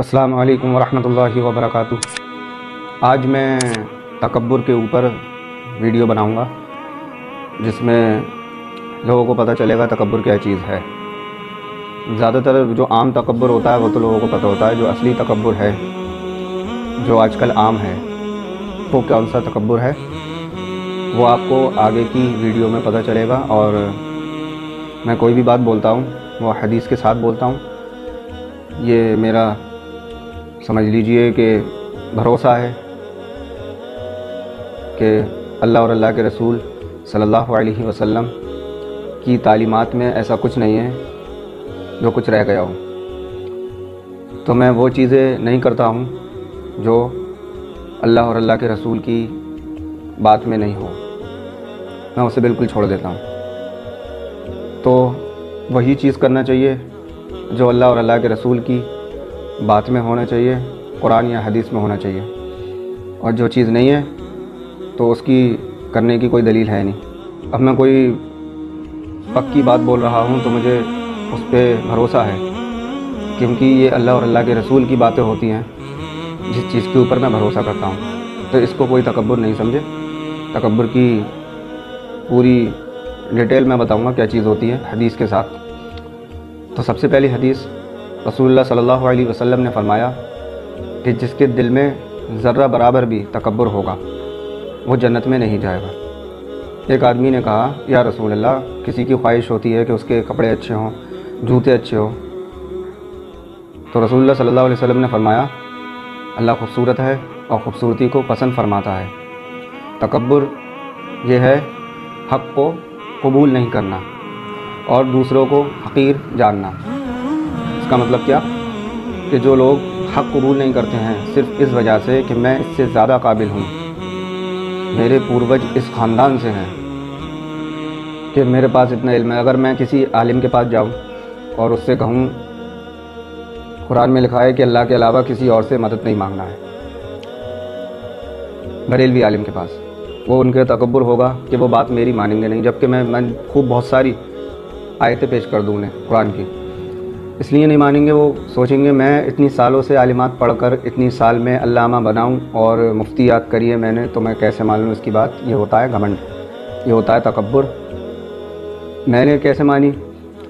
السلام علیکم ورحمۃ اللہ وبرکاتہ۔ آج میں تکبر کے اوپر ویڈیو بناؤں گا جس میں لوگوں کو پتہ چلے گا تکبر کیا چیز ہے۔ زیادہ تر جو عام تکبر ہوتا ہے وہ تو لوگوں کو پتہ ہوتا ہے، جو اصلی تکبر ہے جو آج کل عام ہے وہ کون سا تکبر ہے وہ آپ کو آگے کی ویڈیو میں پتہ چلے گا۔ اور میں کوئی بھی بات بولتا ہوں وہ حدیث کے ساتھ بولتا ہوں۔ یہ میرا سمجھ لیجئے کہ بھروسہ ہے کہ اللہ اور اللہ کے رسول صلی اللہ علیہ وسلم کی تعلیمات میں ایسا کچھ نہیں ہے جو کچھ رہ گیا ہو۔ تو میں وہ چیزیں نہیں کرتا ہوں جو اللہ اور اللہ کے رسول کی بات میں نہیں ہو، میں اسے بالکل چھوڑ دیتا ہوں۔ تو وہی چیز کرنا چاہیے جو اللہ اور اللہ کے رسول کی بات میں ہونا چاہیے، قرآن یا حدیث میں ہونا چاہیے، اور جو چیز نہیں ہے تو اس کی کرنے کی کوئی دلیل ہے نہیں۔ اب میں کوئی پکی بات بول رہا ہوں تو مجھے اس پہ بھروسہ ہے، کیونکہ یہ اللہ اور اللہ کے رسول کی باتیں ہوتی ہیں جس چیز کے اوپر میں بھروسہ کرتا ہوں۔ تو اس کو کوئی تکبر نہیں سمجھے۔ تکبر کی پوری ڈیٹیل میں بتاؤں گا کیا چیز ہوتی ہے حدیث کے ساتھ۔ تو سب سے پہلی حدیث، رسول اللہ صلی اللہ علیہ وسلم نے فرمایا کہ جس کے دل میں ذرہ برابر بھی تکبر ہوگا وہ جنت میں نہیں جائے گا۔ ایک آدمی نے کہا، یا رسول اللہ، کسی کی خواہش ہوتی ہے کہ اس کے کپڑے اچھے ہوں، جوتے اچھے ہوں۔ تو رسول اللہ صلی اللہ علیہ وسلم نے فرمایا، اللہ خوبصورت ہے اور خوبصورتی کو پسند فرماتا ہے۔ تکبر یہ ہے حق کو قبول نہیں کرنا اور دوسروں کو حقیر جاننا۔ اس کا مطلب کیا؟ کہ جو لوگ حق قبول نہیں کرتے ہیں صرف اس وجہ سے کہ میں اس سے زیادہ قابل ہوں، میرے پوروج اس خاندان سے ہیں کہ میرے پاس اتنا علم ہے۔ اگر میں کسی عالم کے پاس جاؤں اور اس سے کہوں قرآن میں لکھا ہے کہ اللہ کے علاوہ کسی اور سے مدد نہیں مانگنا ہے، بریلوی عالم کے پاس، وہ ان کے تکبر ہوگا کہ وہ بات میری مانیں گے نہیں، جبکہ میں خوب بہت ساری آیتیں پیش کر دوں انہیں قرآن کی۔ اس لیے نہیں مانیں گے، وہ سوچیں گے میں اتنی سالوں سے عالمات پڑھ کر اتنی سال میں علامہ بناؤں اور مفتیات کریے میں نے، تو میں کیسے مان لوں اس کی بات؟ یہ ہوتا ہے گھمنڈ، یہ ہوتا ہے تکبر۔ میں نے کیسے مانی؟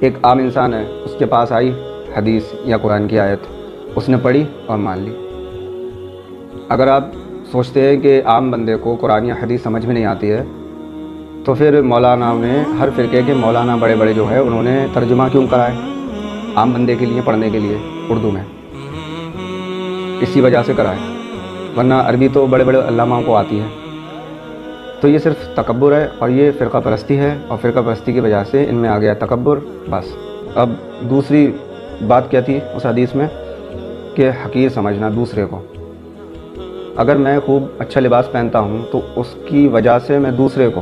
ایک عام انسان ہے، اس کے پاس آئی حدیث یا قرآن کی آیت، اس نے پڑھی اور مان لی۔ اگر آپ سوچتے ہیں کہ عام بندے کو قرآن یا حدیث سمجھ میں نہیں آتی ہے تو پھر مولانا نے، ہر فرقے کے مولانا بڑے بڑے جو ہے انہوں نے ترجمہ کیوں کرائے عام بندے کے لیے پڑھنے کے لیے اردو میں؟ اسی وجہ سے کرائے، ورنہ عربی تو بڑے بڑے علاماؤں کو آتی ہے۔ تو یہ صرف تکبر ہے اور یہ فرقہ پرستی ہے، اور فرقہ پرستی کی وجہ سے ان میں آ گیا تکبر، بس۔ اب دوسری بات کیا تھی اس حدیث میں؟ کہ حقیر سمجھنا دوسرے کو۔ اگر میں خوب اچھا لباس پہنتا ہوں تو اس کی وجہ سے میں دوسرے کو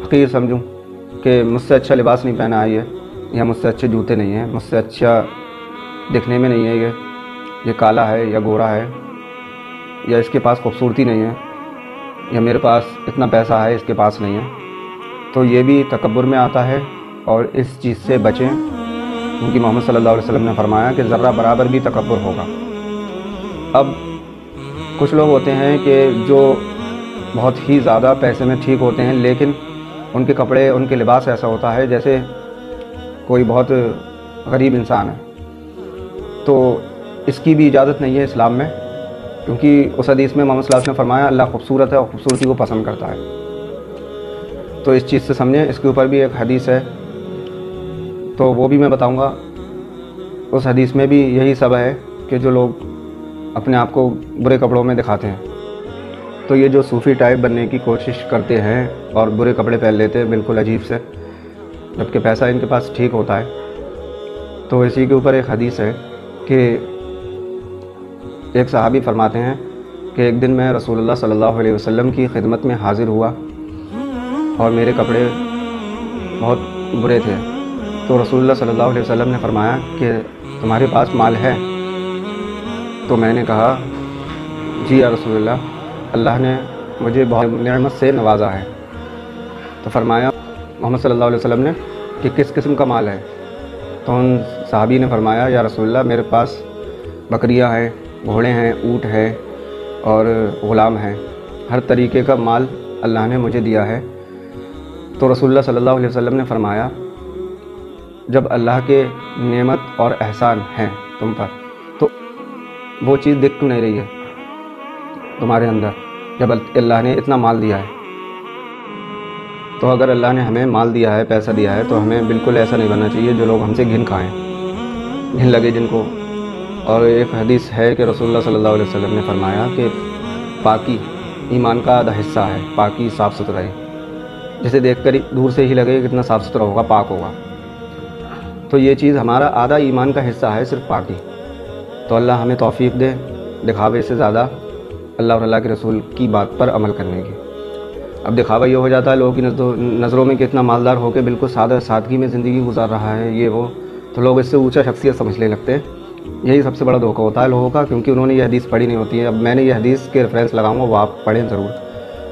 حقیر سمجھوں کہ مجھ سے اچھا لباس نہیں پہنا ہے یا مجھ سے اچھے جوتے نہیں ہیں، مجھ سے اچھا دکھنے میں نہیں ہے، یہ کالا ہے یا گورا ہے، یا اس کے پاس خوبصورتی نہیں ہے، یا میرے پاس اتنا پیسہ ہے اس کے پاس نہیں ہے۔ تو یہ بھی تکبر میں آتا ہے، اور اس چیز سے بچیں، کیونکہ محمد صلی اللہ علیہ وسلم نے فرمایا کہ ذرہ برابر بھی تکبر ہوگا۔ اب کچھ لوگ ہوتے ہیں کہ جو بہت ہی زیادہ پیسے میں ٹھیک ہوتے ہیں، لیکن ان کے کپڑے، ان کے لباس ایسا ہوتا ہے جیسے کوئی بہت غریب انسان ہے۔ تو اس کی بھی اجازت نہیں ہے اسلام میں، کیونکہ اس حدیث میں محمد صلی اللہ علیہ وسلم نے فرمایا اللہ خوبصورت ہے اور خوبصورتی کو پسند کرتا ہے۔ تو اس چیز سے سمجھیں۔ اس کے اوپر بھی ایک حدیث ہے تو وہ بھی میں بتاؤں گا۔ اس حدیث میں بھی یہی سب ہے کہ جو لوگ اپنے آپ کو برے کپڑوں میں دکھاتے ہیں، تو یہ جو صوفی ٹائپ بننے کی کوشش کرتے ہیں اور برے کپڑے پہن لیتے ہیں بالکل عجیب سے، جبکہ پیسہ ان کے پاس ٹھیک ہوتا ہے۔ تو اسی کے اوپر ایک حدیث ہے کہ ایک صحابی فرماتے ہیں کہ ایک دن میں رسول اللہ صلی اللہ علیہ وسلم کی خدمت میں حاضر ہوا اور میرے کپڑے بہت برے تھے۔ تو رسول اللہ صلی اللہ علیہ وسلم نے فرمایا کہ تمہارے پاس مال ہے؟ تو میں نے کہا جی یا رسول اللہ، اللہ نے مجھے بہت نعمت سے نوازا ہے۔ تو فرمایا محمد صلی اللہ علیہ وسلم نے کہ کس قسم کا مال ہے؟ تو ان صحابی نے فرمایا یا رسول اللہ، میرے پاس بکریاں ہیں، گھوڑے ہیں، اونٹ ہے اور غلام ہیں، ہر طریقے کا مال اللہ نے مجھے دیا ہے۔ تو رسول اللہ صلی اللہ علیہ وسلم نے فرمایا، جب اللہ کے نعمت اور احسان ہیں تم پر تو وہ چیز دکھ کیوں نہیں رہی ہے تمہارے اندر، جب اللہ نے اتنا مال دیا ہے؟ تو اگر اللہ نے ہمیں مال دیا ہے، پیسہ دیا ہے، تو ہمیں بالکل ایسا نہیں بننا چاہیے جو لوگ ہم سے گھن کھائیں، گھن لگے جن کو۔ اور ایک حدیث ہے کہ رسول اللہ صلی اللہ علیہ وسلم نے فرمایا کہ پاکی ایمان کا آدھا حصہ ہے، پاکی صاف ستھرائی، جسے دیکھ کر دور سے ہی لگے کتنا صاف ستھرا ہوگا، پاک ہوگا، تو یہ چیز ہمارا آدھا ایمان کا حصہ ہے، صرف پاکی۔ تو اللہ ہمیں توفیق دے دکھاوے سے زیادہ اللہ اور اللہ کے رسول کی بات پر عمل کرنے کی۔ اب دکھاوا یہ ہو جاتا ہے لوگوں کی نظروں میں کہ اتنا مالدار ہو کے بالکل سادہ سادگی میں زندگی گزار رہا ہے، یہ وہ، تو لوگ اس سے اونچا شخصیت سمجھنے لگتے ہیں۔ یہی سب سے بڑا دھوکہ ہوتا ہے لوگوں کا، کیونکہ انہوں نے یہ حدیث پڑھی نہیں ہوتی ہے۔ اب میں نے یہ حدیث کے ریفرنس لگاؤں گا، وہ آپ پڑھیں ضرور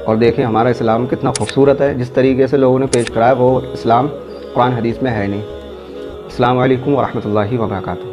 اور دیکھیں ہمارا اسلام کتنا خوبصورت ہے۔ جس طریقے سے لوگوں نے پیش کرا ہے وہ اسلام قرآن حدیث میں ہے نہیں۔ السلام علیکم ورحمۃ اللہ وبرکاتہ۔